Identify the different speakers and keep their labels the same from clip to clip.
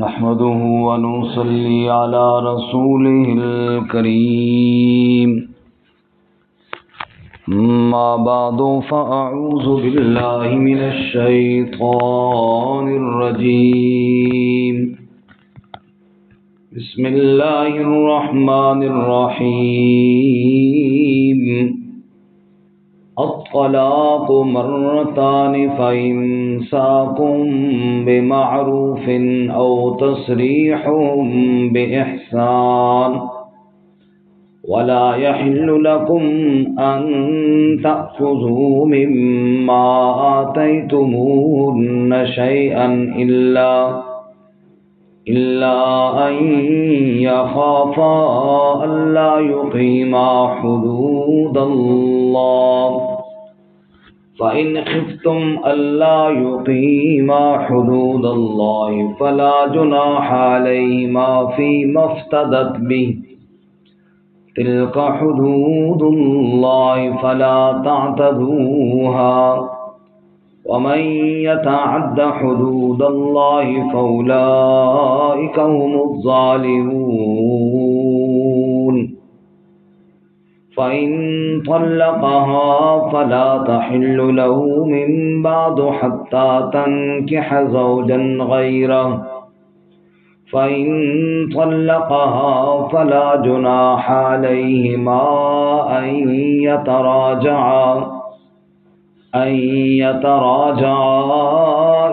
Speaker 1: نحمده ونصلي على رسوله الكريم. ما بعد فأعوذ بالله من الشيطان الرجيم. بسم الله الرحمن الرحيم. الطلاق مرتان فإمساك بمعروف أو تسريح بإحسان ولا يحل لكم أن تأخذوا مما آتيتموهن شيئا إلا أن يخافا ألا يقيما حدود الله فإن خفتم ألا يقيما حدود الله فلا جناح عليهما فيما افتدت به تلك حدود الله فلا تعتدوها ومن يتعد حدود الله فأولئك هم الظالمون. فإن طلقها فلا تحل له من بعد حتى تنكح زوجا غيره فإن طلقها فلا جناح عليهما أن يتراجعا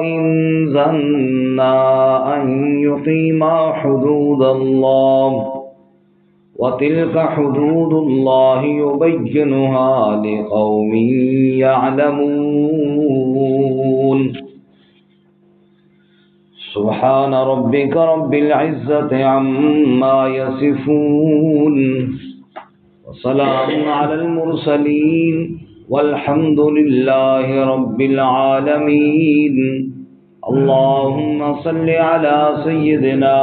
Speaker 1: إن ظنا أن يقيما حدود الله وتلك حدود الله يبينها لقوم يعلمون. سبحان ربك رب العزة عما يصفون وسلام على المرسلين والحمد لله رب العالمين. اللهم صل على سيدنا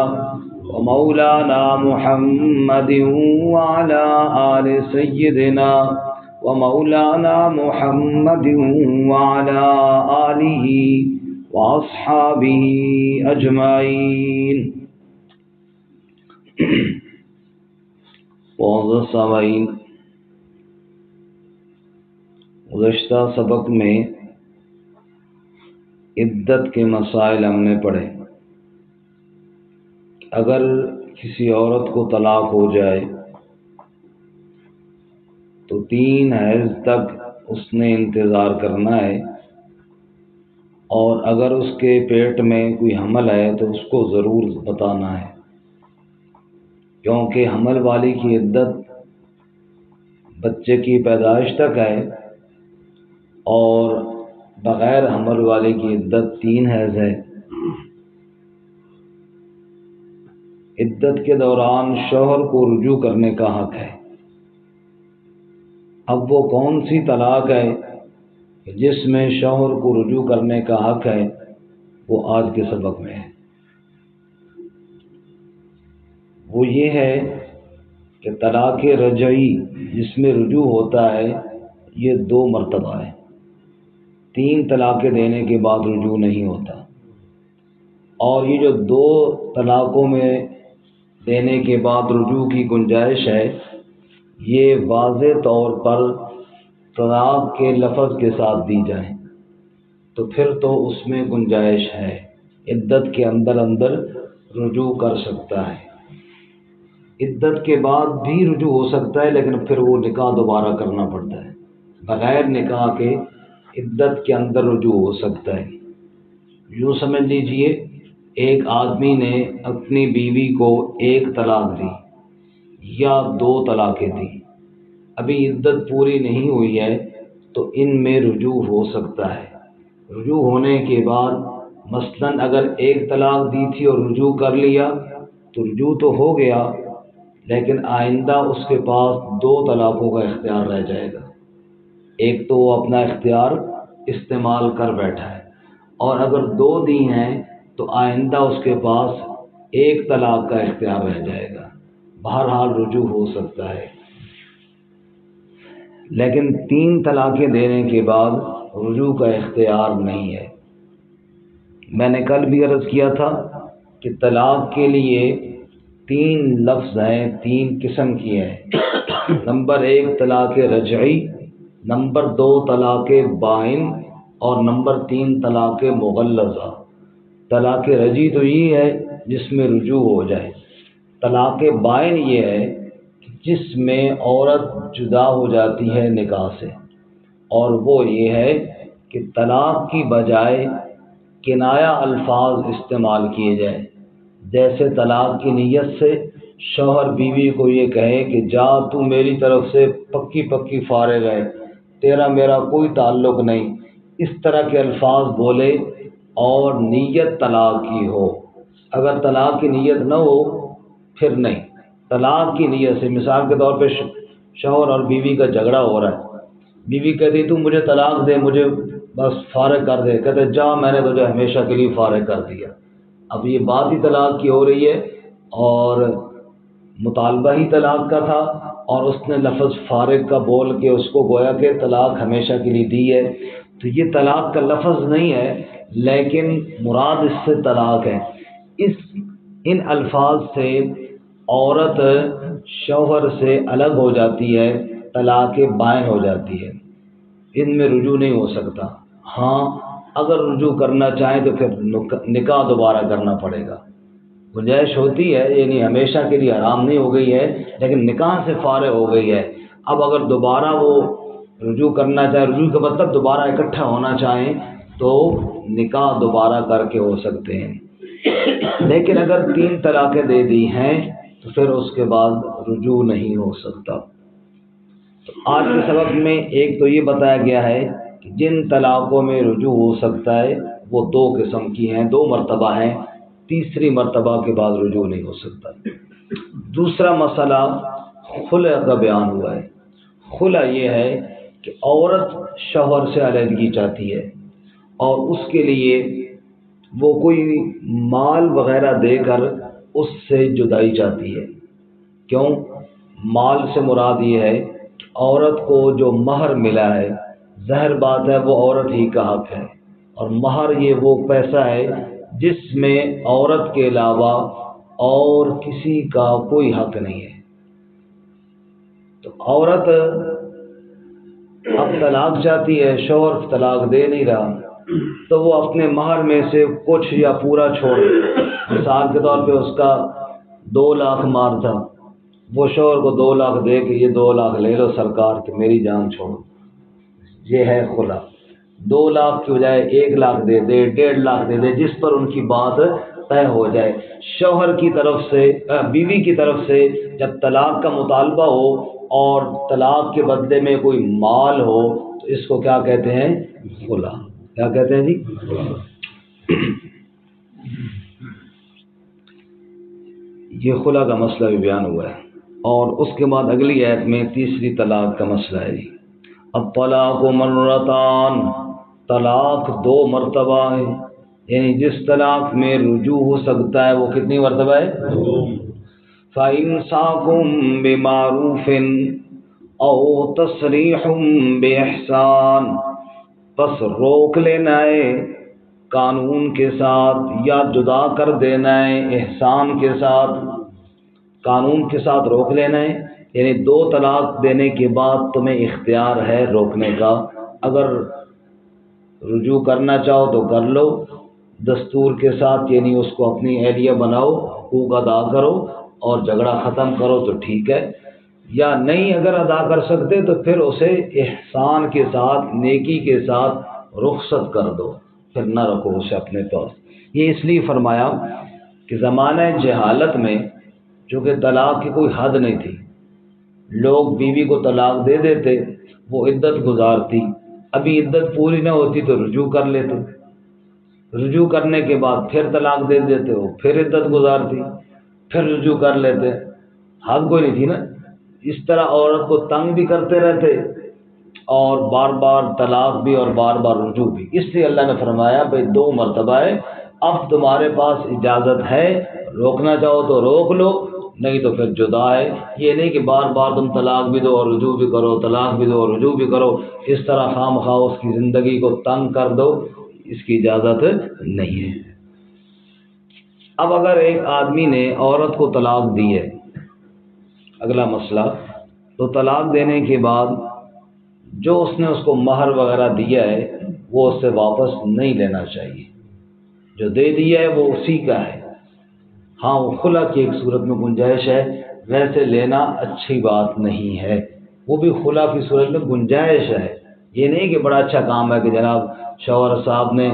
Speaker 1: ومولانا محمد وعلى آل سيدنا ومولانا محمد وعلى آله وأصحابه أجمعين. معزز سامعین، گزشتہ سبق میں عدت کے مسائل ہم نے پڑھے. اگر کسی عورت کو طلاق ہو جائے تو 3 حیض تک اس نے انتظار کرنا ہے، اور اگر اس کے پیٹ میں کوئی حمل ہے تو اس کو ضرور بتانا ہے، کیونکہ حمل والی کی عدت بچے کی پیدائش تک ہے اور بغیر حمل والے کی عدت 3 حیض ہے. عدت کے دوران شوہر کو رجوع کرنے کا حق ہے. اب وہ کون سی طلاق ہے جس میں شوہر کو رجوع کرنے کا حق ہے، وہ آج کے سبق میں ہے. وہ یہ ہے کہ طلاق رجعی جس میں رجوع ہوتا ہے یہ 2 مرتبہ ہے. 3 طلاقیں دینے کے بعد رجوع نہیں ہوتا، اور یہ جو 2 طلاقوں میں دینے کے بعد رجوع کی گنجائش ہے، یہ واضح طور پر طلاق کے لفظ کے ساتھ دی جائیں تو پھر تو اس میں گنجائش ہے، عدت کے اندر رجوع کر سکتا ہے. عدت کے بعد بھی رجوع ہو سکتا ہے، لیکن پھر وہ نکاح دوبارہ کرنا پڑتا ہے. بغیر نکاح کے عدت کے اندر رجوع ہو سکتا ہے. یوں سمجھ لیجئے ایک آدمی نے اپنی بیوی کو 1 طلاق دی یا 2 طلاقیں دی، ابھی عدت پوری نہیں ہوئی ہے تو ان میں رجوع ہو سکتا ہے. رجوع ہونے کے بعد مثلاً اگر 1 طلاق دی تھی اور رجوع کر لیا تو رجوع تو ہو گیا، لیکن آئندہ اس کے پاس 2 طلاقوں کا اختیار رہ جائے گا. ایک تو وہ اپنا اختیار استعمال کر بیٹھا ہے، اور اگر 2 دی ہیں تو آئندہ اس کے پاس 1 طلاق کا اختیار رہ جائے گا. بہرحال رجوع ہو سکتا ہے، لیکن 3 طلاقیں دینے کے بعد رجوع کا اختیار نہیں ہے. میں نے کل بھی عرض کیا تھا کہ طلاق کے لیے 3 لفظ ہیں، 3 قسم کی ہیں۔ نمبر 1 طلاق رجعی، نمبر 2 طلاق بائن، اور نمبر 3 طلاق مغلظہ۔ طلاق رجعی تو یہ ہے جس میں رجوع ہو جائے، طلاق بائن یہ ہے جس میں عورت جدا ہو جاتی ہے نکاح سے، اور وہ یہ ہے کہ طلاق کی بجائے کنایہ الفاظ استعمال کیے جائیں، جیسے طلاق کی نیت سے شوہر بیوی کو یہ کہے کہ جا تو میری طرف سے پکی پکی فارغ ہے، تیرا میرا کوئی تعلق نہیں، اس طرح کے الفاظ بولے اور نیت طلاق کی ہو۔ اگر طلاق کی نیت نہ ہو پھر نہیں، طلاق کی نیت سے مثال کے طور پہ شوہر اور بیوی کا جھگڑا ہو رہا ہے، بیوی کہتی تو مجھے طلاق دے، مجھے بس فارغ کر دے، کہتے جا میں نے تجھے ہمیشہ کے لیے فارغ کر دیا۔ اب یہ بات ہی طلاق کی ہو رہی ہے اور مطالبہ ہی طلاق کا تھا، اور اس نے لفظ فارغ کا بول کے اس کو گویا کہ طلاق ہمیشہ کے لیے دی ہے، تو یہ طلاق کا لفظ نہیں ہے لیکن مراد اس سے طلاق ہے۔ ان الفاظ سے عورت شوہر سے الگ ہو جاتی ہے، طلاق بائن ہو جاتی ہے، ان میں رجوع نہیں ہو سکتا۔ ہاں اگر رجوع کرنا چاہیں تو پھر نکاح دوبارہ کرنا پڑے گا، گنجائش ہوتی ہے، یعنی ہمیشہ کے لیے حرام نہیں ہو گئی ہے لیکن نکاح سے فارغ ہو گئی ہے۔ اب اگر دوبارہ وہ رجوع کرنا چاہے، رجوع کا مطلب دوبارہ اکٹھا ہونا چاہیں، تو نکاح دوبارہ کر کے ہو سکتے ہیں، لیکن اگر 3 طلاقیں دے دی ہیں تو پھر اس کے بعد رجوع نہیں ہو سکتا۔ تو آج کے سبق میں ایک تو یہ بتایا گیا ہے کہ جن طلاقوں میں رجوع ہو سکتا ہے وہ 2 قسم کی ہیں، 2 مرتبہ ہیں، تیسری مرتبہ کے بعد رجوع نہیں ہو سکتا۔ دوسرا مسئلہ خلع کا بیان ہوا ہے۔ خلع یہ ہے کہ عورت شوہر سے علیحدگی چاہتی ہے اور اس کے لیے وہ کوئی مال وغیرہ دے کر اس سے جدائی چاہتی ہے۔ کیوں؟ مال سے مراد یہ ہے کہ عورت کو جو مہر ملا ہے، ظاہر بات ہے وہ عورت ہی کا حق ہے، اور مہر یہ وہ پیسہ ہے جس میں عورت کے علاوہ اور کسی کا کوئی حق نہیں ہے۔ تو عورت اب طلاق چاہتی ہے، شوہر طلاق دے نہیں رہا، تو وہ اپنے مہر میں سے کچھ یا پورا چھوڑ، مثال کے طور پہ اس کا 2 لاکھ مہر تھا، وہ شوہر کو 2 لاکھ دے کہ یہ 2 لاکھ لے لو سرکار کہ میری جان چھوڑو، یہ ہے خلع۔ 2 لاکھ کی بجائے 1 لاکھ دے دے، 1.5 لاکھ دے دے، جس پر ان کی بات طے ہو جائے۔ شوہر کی طرف سے، بیوی کی طرف سے جب طلاق کا مطالبہ ہو اور طلاق کے بدلے میں کوئی مال ہو تو اس کو کیا کہتے ہیں؟ خلع۔ کیا کہتے ہیں جی؟ یہ خلع کا مسئلہ بھی بیان ہوا ہے، اور اس کے بعد اگلی آیت میں تیسری طلاق کا مسئلہ ہے جی۔ الطلاق مرتان، طلاق 2 مرتبہ ہے، یعنی جس طلاق میں رجوع ہو سکتا ہے وہ کتنی مرتبہ ہے؟ 2۔ فَإِمْسَاكٌ بِمَعْرُوفٍ أَوْ تَسْرِيحٌ بِإِحْسَانٍ، پس روک لینا ہے قانون کے ساتھ یا جدا کر دینا ہے احسان کے ساتھ۔ قانون کے ساتھ روک لینا ہے یعنی 2 طلاق دینے کے بعد تمہیں اختیار ہے روکنے کا، اگر رجوع کرنا چاہو تو کر لو دستور کے ساتھ، یعنی اس کو اپنی اہلیہ بناؤ، حقوق ادا کرو اور جھگڑا ختم کرو تو ٹھیک ہے، یا نہیں اگر ادا کر سکتے تو پھر اسے احسان کے ساتھ، نیکی کے ساتھ رخصت کر دو، پھر نہ رکھو اسے اپنے پاس۔ یہ اس لیے فرمایا کہ زمانہ جہالت میں چونکہ طلاق کی کوئی حد نہیں تھی، لوگ بیوی کو طلاق دے دیتے، وہ عدت گزارتی، ابھی عدت پوری نہ ہوتی تو رجوع کر لیتے، رجوع کرنے کے بعد پھر طلاق دے دیتے، ہو پھر عدت گزارتی، پھر رجوع کر لیتے، حد کوئی نہیں تھی نا۔ اس طرح عورت کو تنگ بھی کرتے رہتے اور بار بار طلاق بھی اور بار بار رجوع بھی، اس لیے اللہ نے فرمایا بھائی 2 مرتبہ ہے، اب تمہارے پاس اجازت ہے، روکنا چاہو تو روک لو، نہیں تو پھر جدا ہے۔ یہ نہیں کہ بار بار تم طلاق بھی دو اور رجوع بھی کرو، طلاق بھی دو اور رجوع بھی کرو، اس طرح خواہ مخواہ اس کی زندگی کو تنگ کر دو، اس کی اجازت نہیں ہے۔ اب اگر ایک آدمی نے عورت کو طلاق دی ہے، اگلا مسئلہ، تو طلاق دینے کے بعد جو اس نے اس کو مہر وغیرہ دیا ہے وہ اس سے واپس نہیں لینا چاہیے، جو دے دیا ہے وہ اسی کا ہے۔ ہاں وہ خلا کی ایک صورت میں گنجائش ہے، ویسے لینا اچھی بات نہیں ہے، وہ بھی خلا کی صورت میں گنجائش ہے۔ یہ نہیں کہ بڑا اچھا کام ہے کہ جناب شوہر صاحب نے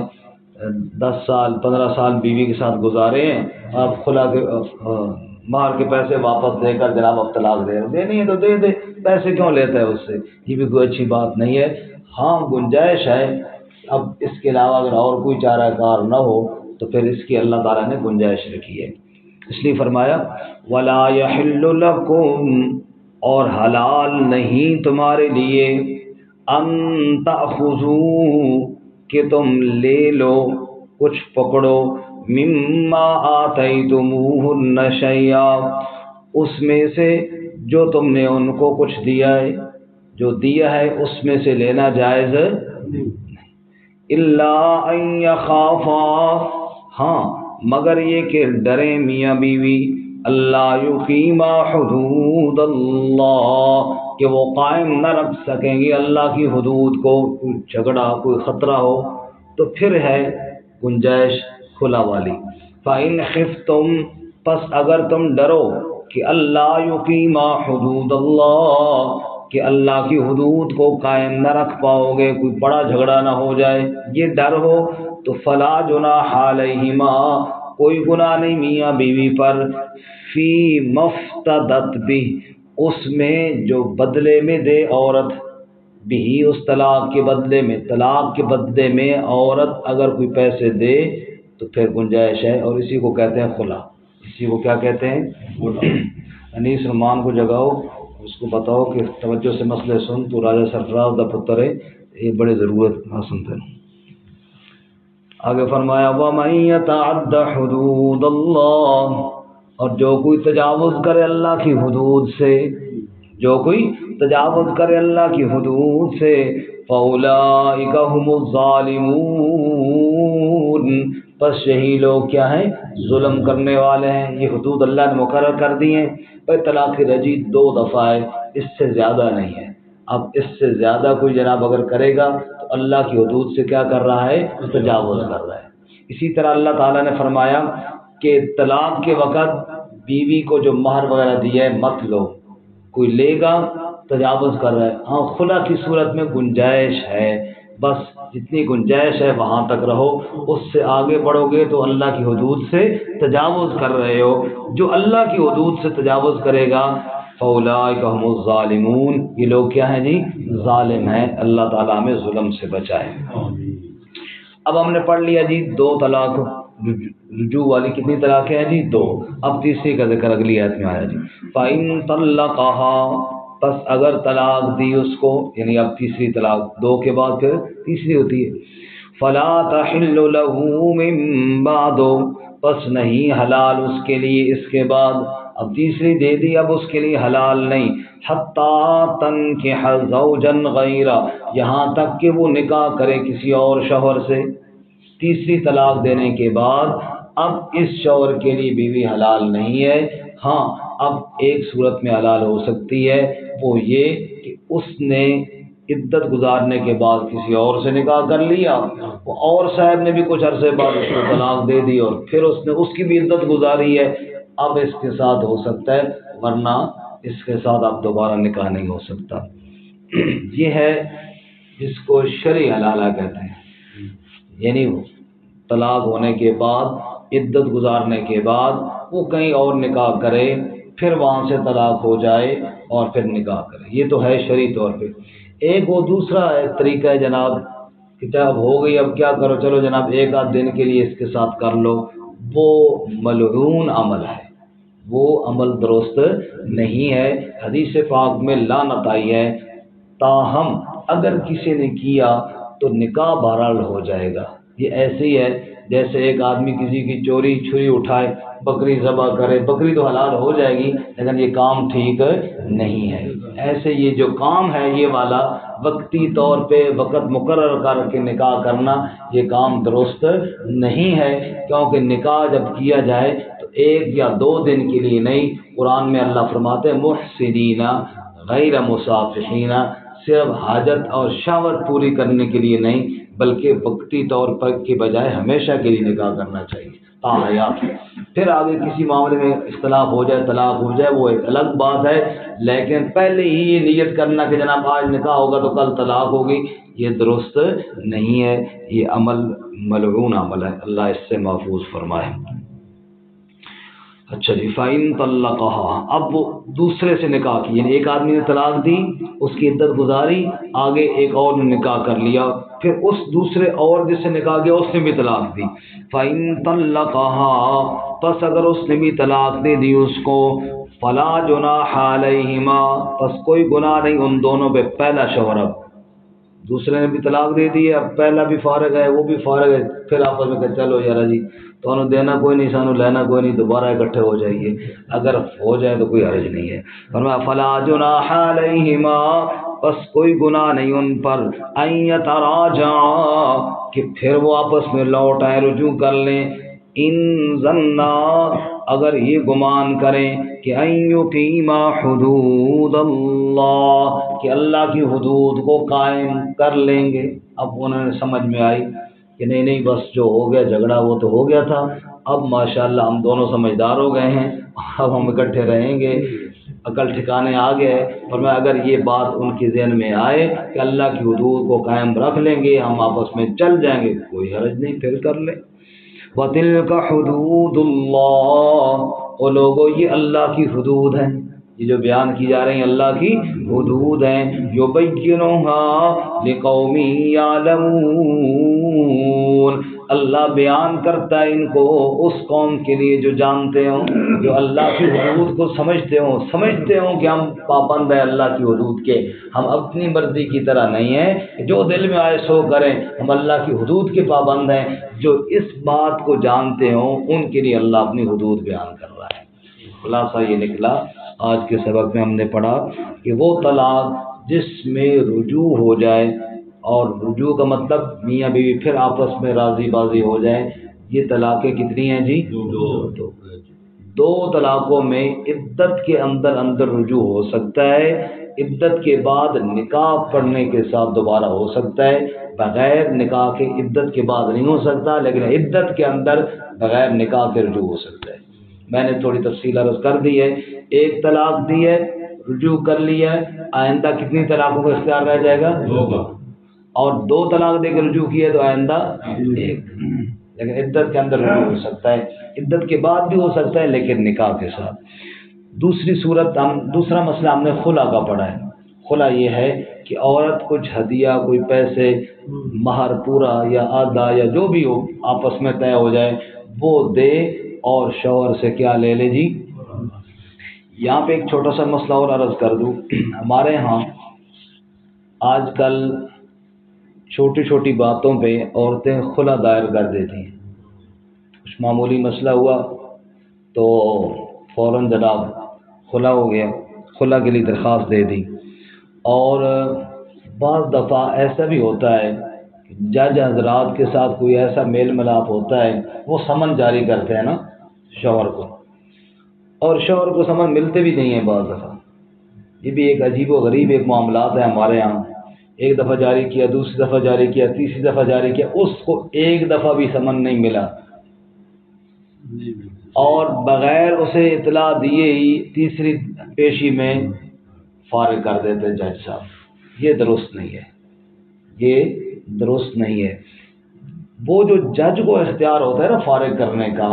Speaker 1: 10 سال 15 سال بیوی کے ساتھ گزارے ہیں، آپ خلا کے مہر کے پیسے واپس دے کر جناب اب طلاق دے دینی ہے تو دے دے، پیسے کیوں لیتا ہے اس سے، یہ بھی کوئی اچھی بات نہیں ہے۔ ہاں گنجائش ہے، اب اس کے علاوہ اگر اور کوئی چارہ کار نہ ہو تو پھر اس کی اللہ تعالیٰ نے گنجائش رکھی ہے، اس لیے فرمایا وَلَا يَحِلُّ لَكُمْ، اور حلال نہیں تمہارے لیے، ان تأخذوا، کہ تم لے لو، کچھ پکڑو، مما آتیتموہن شیئا، اس میں سے جو تم نے ان کو کچھ دیا ہے، جو دیا ہے اس میں سے لینا جائز الا ان یخافا، ہاں مگر یہ کہ ڈریں میاں بیوی، اللہ یقیما حدود اللہ، کہ وہ قائم نہ رکھ سکیں گے اللہ کی حدود کو، کوئی جھگڑا کوئی خطرہ ہو تو پھر ہے گنجائش کھلا والی۔ فَإِنْ خِفْتُمْ، پس اگر تم ڈرو کہ اللہ یقیما حدود اللہ، کہ اللہ کی حدود کو قائم نہ رکھ پاؤ گے، کوئی بڑا جھگڑا نہ ہو جائے، یہ ڈر ہو تو فلا جناح علیہما، کوئی گناہ نہیں میاں بیوی پر، فی مفتدت بھی، اس میں جو بدلے میں دے عورت، بھی اس طلاق کے بدلے میں، طلاق کے بدلے میں عورت اگر کوئی پیسے دے تو پھر گنجائش ہے، اور اسی کو کہتے ہیں خلا، اسی کو کیا کہتے ہیں؟ انیس رحمان کو جگاؤ، اس کو بتاؤ کہ توجہ سے مسئلے سن، تو راجہ سرفراز دا پتر ہے، یہ بڑی ضرورت حسن تھے۔ آگے فرمایا وَمَن يَتَعَدَّ حُدُودَ اللَّهِ، اور جو کوئی تجاوز کرے اللہ کی حدود سے، جو کوئی تجاوز کرے اللہ کی حدود سے، فَأُولَٰئِكَ هُمُ الظَّالِمُونَ، پس یہی لوگ کیا ہیں؟ ظلم کرنے والے ہیں۔ یہ حدود اللہ نے مقرر کر دی ہیں، بھائی طلاق رجعی 2 دفعہ ہے، اس سے زیادہ نہیں ہے۔ اب اس سے زیادہ کوئی جناب اگر کرے گا تو اللہ کی حدود سے کیا کر رہا ہے؟ تجاوز کر رہا ہے۔ اسی طرح اللہ تعالیٰ نے فرمایا کہ طلاق کے وقت بیوی کو جو مہر وغیرہ دیا ہے مت لو، کوئی لے گا تجاوز کر رہا ہے۔ ہاں خلا کی صورت میں گنجائش ہے، بس جتنی گنجائش ہے وہاں تک رہو، اس سے آگے بڑھو گے تو اللہ کی حدود سے تجاوز کر رہے ہو۔ جو اللہ کی حدود سے تجاوز کرے گا فَأُولَٰئِكَ هُمُ الظَّالِمُونَ، یہ لوگ کیا ہیں جی؟ ظالم ہیں۔ اللہ تعالیٰ ہمیں ظلم سے بچائے۔ اب ہم نے پڑھ لیا جی 2 طلاق، رجوع والی کتنی طلاقیں ہیں جی؟ 2۔ اب تیسری کا ذکر اگلی آیت میں آیا جی، فَإِن طَلَّقَهَا، پس اگر طلاق دی اس کو، یعنی اب تیسری طلاق، 2 کے بعد پھر تیسری ہوتی ہے، فَلَا تَحِلُّ لَهُ مِن بَعْدُ، پس نہیں حلال اس کے لیے اس کے بعد، اب تیسری دے دی اب اس کے لیے حلال نہیں، حَتَّىٰ تَنكِحَ زَوْجًا غَيْرَهُ، یہاں تک کہ وہ نکاح کرے کسی اور شوہر سے۔ تیسری طلاق دینے کے بعد اب اس شوہر کے لیے بیوی حلال نہیں ہے۔ ہاں اب ایک صورت میں حلال ہو سکتی ہے، وہ یہ کہ اس نے عدت گزارنے کے بعد کسی اور سے نکاح کر لیا، وہ اور صاحب نے بھی کچھ عرصے بعد اس کو طلاق دے دی اور پھر اس نے اس کی بھی عدت گزاری ہے، اب اس کے ساتھ ہو سکتا ہے، ورنہ اس کے ساتھ اب دوبارہ نکاح نہیں ہو سکتا۔ یہ ہے جس کو شرعی حلالہ کہتے ہیں، یعنی طلاق ہونے کے بعد عدت گزارنے کے بعد وہ کہیں اور نکاح کرے، پھر وہاں سے طلاق ہو جائے اور پھر نکاح کرے، یہ تو ہے شرعی طور پہ۔ ایک وہ دوسرا طریقہ ہے جناب کہ جب ہو گئی اب کیا کرو، چلو جناب 1 آدھ دن کے لیے اس کے ساتھ کر لو، وہ ملعون عمل ہے، وہ عمل درست نہیں ہے، حدیث پاک میں لعنت آئی ہے۔ تاہم اگر کسی نے کیا تو نکاح بہرحال ہو جائے گا۔ یہ ایسے ہی ہے جیسے ایک آدمی کسی کی چوری چھری اٹھائے، بکری ذبح کرے، بکری تو حلال ہو جائے گی لیکن یہ کام ٹھیک نہیں ہے۔ ایسے یہ جو کام ہے یہ والا وقتی طور پہ وقت مقرر کر کے نکاح کرنا یہ کام درست نہیں ہے، کیونکہ نکاح جب کیا جائے تو 1 یا 2 دن کے لیے نہیں۔ قرآن میں اللہ فرماتے ہیں محسنین غیر مصافحین، صرف حاجت اور شہوت پوری کرنے کے لیے نہیں بلکہ وقتی طور پر کے بجائے ہمیشہ کے لیے نکاح کرنا چاہیے تا حیات۔ پھر آگے کسی معاملے میں اختلاف ہو جائے، طلاق ہو جائے، وہ ایک الگ بات ہے، لیکن پہلے ہی یہ نیت کرنا کہ جناب آج نکاح ہوگا تو کل طلاق ہوگی، یہ درست نہیں ہے، یہ عمل ملعون عمل ہے، اللہ اس سے محفوظ فرمائے۔ اچھا جی، فَإِن طَلَّقَهَا، اب وہ دوسرے سے نکاح کی، یعنی ایک آدمی نے طلاق دی، اس کی عدت گزاری، آگے ایک اور نے نکاح کر لیا، پھر اس دوسرے اور جس سے نکاح کیا اس نے بھی طلاق دی۔ فَإِن طَلَّقَهَا، پس اگر اس نے بھی طلاق دے دی اس کو، فَلَا جُنَاحَ عَلَيْهِمَا، پس کوئی گناہ نہیں ان دونوں پہ۔ پہلا شوہر، اب دوسرے نے بھی طلاق دے دی ہے، اب پہلا بھی فارغ ہے وہ بھی فارغ ہے، پھر آپس میں کہ چلو یار جی تو انہوں دینا کوئی نہیں، سانو لینا کوئی نہیں، دوبارہ اکٹھے ہو جائیے، اگر ہو جائے تو کوئی حرج نہیں ہے۔ فرمایا فلا جناح علیہما، بس کوئی گناہ نہیں ان پر، ان یتراجعا، کہ پھر وہ آپس میں لوٹ آئیں، رجوع کر لیں، ان ظنا، اگر یہ گمان کریں کہ ان یقیما حدود اللہ، کہ اللہ کی حدود کو قائم کر لیں گے۔ اب انہوں نے سمجھ میں آئی کہ نہیں بس جو ہو گیا جھگڑا وہ تو ہو گیا تھا، اب ماشاءاللہ ہم دونوں سمجھدار ہو گئے ہیں، اب ہم اکٹھے رہیں گے، عقل ٹھکانے آ گئے۔ اور میں اگر یہ بات ان کے ذہن میں آئے کہ اللہ کی حدود کو قائم رکھ لیں گے، ہم آپس میں چل جائیں گے، کوئی حرج نہیں، پھر کر لیں۔ وَتِلْكَ حُدُودُ اللَّهِ، اور لوگوں یہ اللہ کی حدود ہیں، یہ جو بیان کی جا رہی ہیں اللہ کی حدود ہیں، يُبَيِّنُهَا لِقَوْمٍ يَعْلَمُونَ، اللہ بیان کرتا ہے ان کو اس قوم کے لیے جو جانتے ہوں، جو اللہ کی حدود کو سمجھتے ہوں کہ ہم پابند ہیں اللہ کی حدود کے، ہم اپنی مرضی کی طرح نہیں ہیں، جو دل میں آئے سو کریں، ہم اللہ کی حدود کے پابند ہیں۔ جو اس بات کو جانتے ہوں ان کے لیے اللہ اپنی حدود بیان کر رہا ہے۔ خلاصہ یہ نکلا آج کے سبق میں ہم نے پڑھا کہ وہ طلاق جس میں رجوع ہو جائے، اور رجوع کا مطلب میاں بیوی پھر آپس میں راضی بازی ہو جائے، یہ طلاقیں کتنی ہیں جی؟ دو طلاقوں میں عدت کے اندر رجوع ہو سکتا ہے، عدت کے بعد نکاح پڑھنے کے ساتھ دوبارہ ہو سکتا ہے، بغیر نکاح کے عدت کے بعد نہیں ہو سکتا، لیکن عدت کے اندر بغیر نکاح کے رجوع ہو سکتا ہے۔ میں نے تھوڑی تفصیل عرض کر دی ہے، ایک طلاق دی ہے، رجوع کر لیا ہے، آئندہ کتنی طلاقوں کا اختیار رہ جائے گا؟ اور 2 طلاق دے کے رجوع کیے تو آئندہ 1، لیکن عدت کے اندر رجوع ہو سکتا ہے، عدت کے بعد بھی ہو سکتا ہے لیکن نکاح کے ساتھ۔ دوسرا مسئلہ ہم نے خلا کا پڑھا ہے۔ خلا یہ ہے کہ عورت کچھ ہدیہ، کوئی پیسے، مہر پورا یا آدھا یا جو بھی ہو آپس میں طے ہو جائے وہ دے اور شوہر سے کیا لے لے جی۔ یہاں پہ ایک چھوٹا سا مسئلہ اور عرض کر دوں، ہمارے ہاں آج کل چھوٹی چھوٹی باتوں پہ عورتیں خلا دائر کر دیتی ہیں، کچھ معمولی مسئلہ ہوا تو فوراً جناب خلا ہو گیا، خلا کے لیے درخواست دے دی۔ اور بعض دفعہ ایسا بھی ہوتا ہے کہ جج حضرات کے ساتھ کوئی ایسا میل ملاپ ہوتا ہے، وہ سمن جاری کرتے ہیں نا شوہر کو، اور شوہر کو سمن ملتے بھی نہیں ہیں بعض دفعہ۔ یہ بھی ایک عجیب و غریب ایک معاملات ہے ہمارے یہاں، ایک دفعہ جاری کیا، دوسری دفعہ جاری کیا، تیسری دفعہ جاری کیا، اس کو ایک دفعہ بھی سمن نہیں ملا، اور بغیر اسے اطلاع دیے ہی تیسری پیشی میں فارغ کر دیتے جج صاحب۔ یہ درست نہیں ہے، یہ درست نہیں ہے۔ وہ جو جج کو اختیار ہوتا ہے نا فارغ کرنے کا،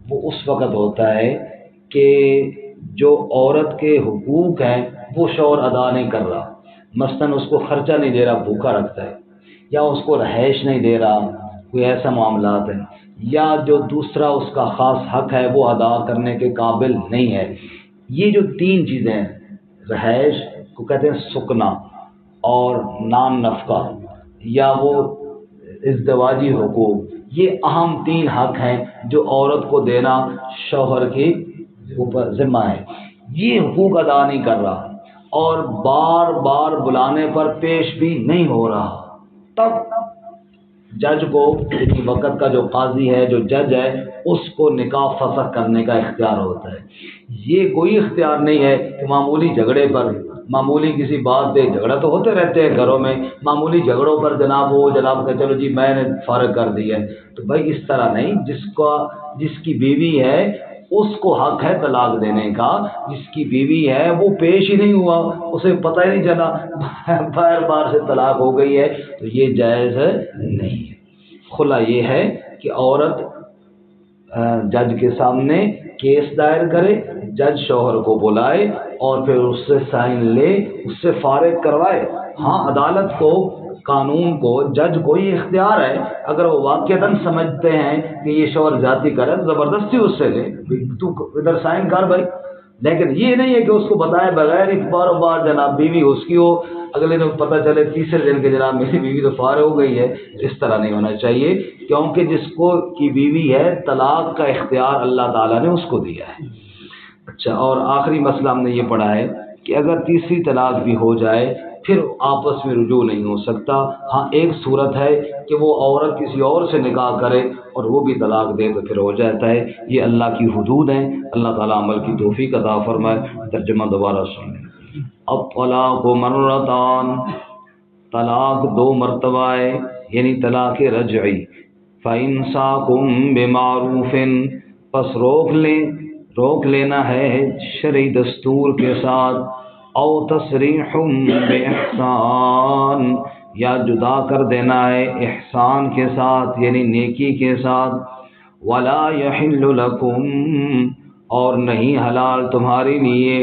Speaker 1: وہ اس وقت ہوتا ہے کہ جو عورت کے حقوق ہیں وہ شوہر ادا نہیں کر رہا، مثلاً اس کو خرچہ نہیں دے رہا، بھوکا رکھتا ہے، یا اس کو رہائش نہیں دے رہا، کوئی ایسا معاملات ہے، یا جو دوسرا اس کا خاص حق ہے وہ ادا کرنے کے قابل نہیں ہے۔ یہ جو 3 چیزیں ہیں، رہائش کو کہتے ہیں سکنا، اور نان نفقہ، یا وہ ازدواجی حقوق، یہ اہم 3 حق ہیں جو عورت کو دینا شوہر کے اوپر ذمہ ہے۔ یہ حقوق ادا نہیں کر رہا، اور بار بار بلانے پر پیش بھی نہیں ہو رہا، تب جج کو کسی وقت کا جو قاضی ہے، جو جج ہے، اس کو نکاح فسخ کرنے کا اختیار ہوتا ہے۔ یہ کوئی اختیار نہیں ہے کہ معمولی جھگڑے پر، معمولی کسی بات پہ، جھگڑا تو ہوتے رہتے ہیں گھروں میں، معمولی جھگڑوں پر جناب وہ جناب کہ چلو جی میں نے فارغ کر دیا ہے، تو بھائی اس طرح نہیں۔ جس کی بیوی ہے اس کو حق ہے طلاق دینے کا، جس کی بیوی ہے وہ پیش ہی نہیں ہوا، اسے پتہ ہی نہیں چلا، بار بار سے طلاق ہو گئی ہے، تو یہ جائز نہیں ہے۔ خلا یہ ہے کہ عورت جج کے سامنے کیس دائر کرے، جج شوہر کو بلائے اور پھر اس سے سائن لے، اس سے فارغ کروائے۔ ہاں عدالت کو، قانون کو، جج کو یہ اختیار ہے، اگر وہ واقعتاً سمجھتے ہیں کہ یہ شوہر زیادتی کرے تو زبردستی اس سے لے، تو ادھر سائن کر بھائی، لیکن یہ نہیں ہے کہ اس کو بتائے بغیر ایک بار بار جناب بیوی اس کی ہو، اگلے دن پتہ چلے تیسرے دن کے جناب میری بیوی تو فارغ ہو گئی ہے۔ اس طرح نہیں ہونا چاہیے، کیونکہ جس کو کی بیوی ہے طلاق کا اختیار اللہ تعالیٰ نے اس کو دیا ہے۔ اچھا، اور آخری مسئلہ ہم نے یہ پڑھا ہے کہ اگر تیسری طلاق بھی ہو جائے پھر آپس میں رجوع نہیں ہو سکتا۔ ہاں ایک صورت ہے کہ وہ عورت کسی اور سے نکاح کرے اور وہ بھی طلاق دے تو پھر ہو جاتا ہے۔ یہ اللہ کی حدود ہیں، اللہ تعالیٰ عمل کی توفیق عطا فرمائے۔ ترجمہ دوبارہ سن لیں۔ الطلاق مرتان، طلاق دو مرتبہ ہے، یعنی طلاق رجعی۔ فَإِمْسَاكٌ بِمَعْرُوفٍ، پس روک لینا ہے شرعی دستور کے ساتھ، او تسریح بِإِحْسَان، یا جدا کر دینا ہے احسان کے ساتھ یعنی نیکی کے ساتھ۔ وَلَا يَحِلُّ لَكُمْ، اور نہیں حلال تمہارے لیے،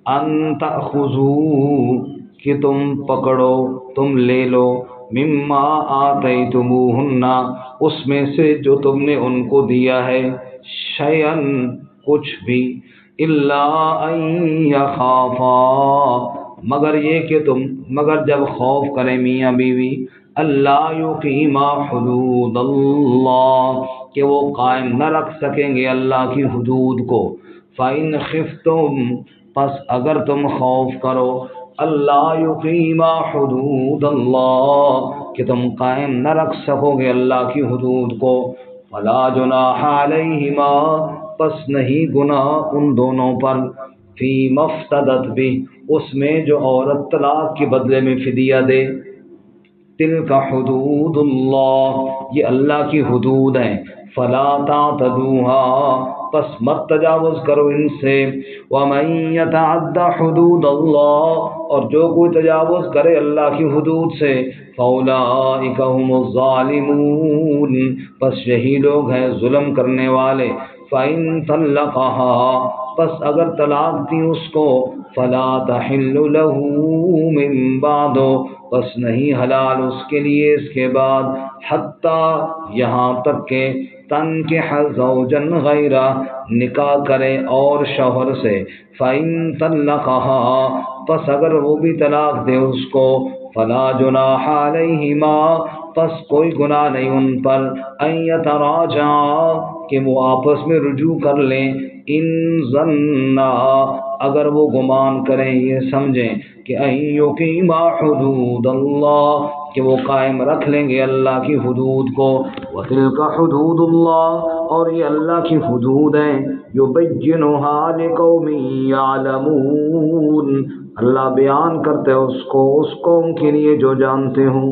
Speaker 1: ان تأخذوا، کہ تم پکڑو، تم لے لو، مما آتیتموہن، اس میں سے جو تم نے ان کو دیا ہے، شیئا، کچھ بھی، الا ان یخافا، مگر جب خوف کریں میاں بیوی، اللہ یقیما حدود اللہ، کہ وہ قائم نہ رکھ سکیں گے اللہ کی حدود کو۔ فَإِنْ خِفْتُمْ، پس اگر تم خوف کرو، اللہ یقیما حدود اللہ، کہ تم قائم نہ رکھ سکو گے اللہ کی حدود کو، فلا جناح علیہما، پس نہیں گناہ ان دونوں پر، فی مفتدت بھی، اس میں جو عورت طلاق کے بدلے میں فدیہ دے۔ تلک حدود اللہ، یہ اللہ کی حدود ہیں، فلا تعتدوها، پس مت تجاوز کرو ان سے۔ ومن یتعد حدود اللہ، اور جو کوئی تجاوز کرے اللہ کی حدود سے، فاولئک هم الظالمون، پس یہی لوگ ہیں ظلم کرنے والے۔ فإن طلقها، پس اگر طلاق دی اس کو، فلا تحل له من بعد، پس نہیں حلال اس کے لیے اس کے بعد، حتی، یہاں تک کہ تنکح زوجا غیرہ، نکاح کرے اور شوہر سے۔ فإن طلقها، پس اگر وہ بھی طلاق دے اس کو، فلا جناح علیہما، پس کوئی گناہ نہیں ان پر، ان یتراجعا، کہ وہ آپس میں رجوع کر لیں، ان ظنا، اگر وہ گمان کریں، یہ سمجھیں کہ ان یقیما حدود اللہ، کہ وہ قائم رکھ لیں گے اللہ کی حدود کو۔ وتلک حدود اللہ، اور یہ اللہ کی حدود ہیں، یبینھا لقوم یعلمون، اللہ بیان کرتے اس کو اس قوم کے لیے جو جانتے ہوں۔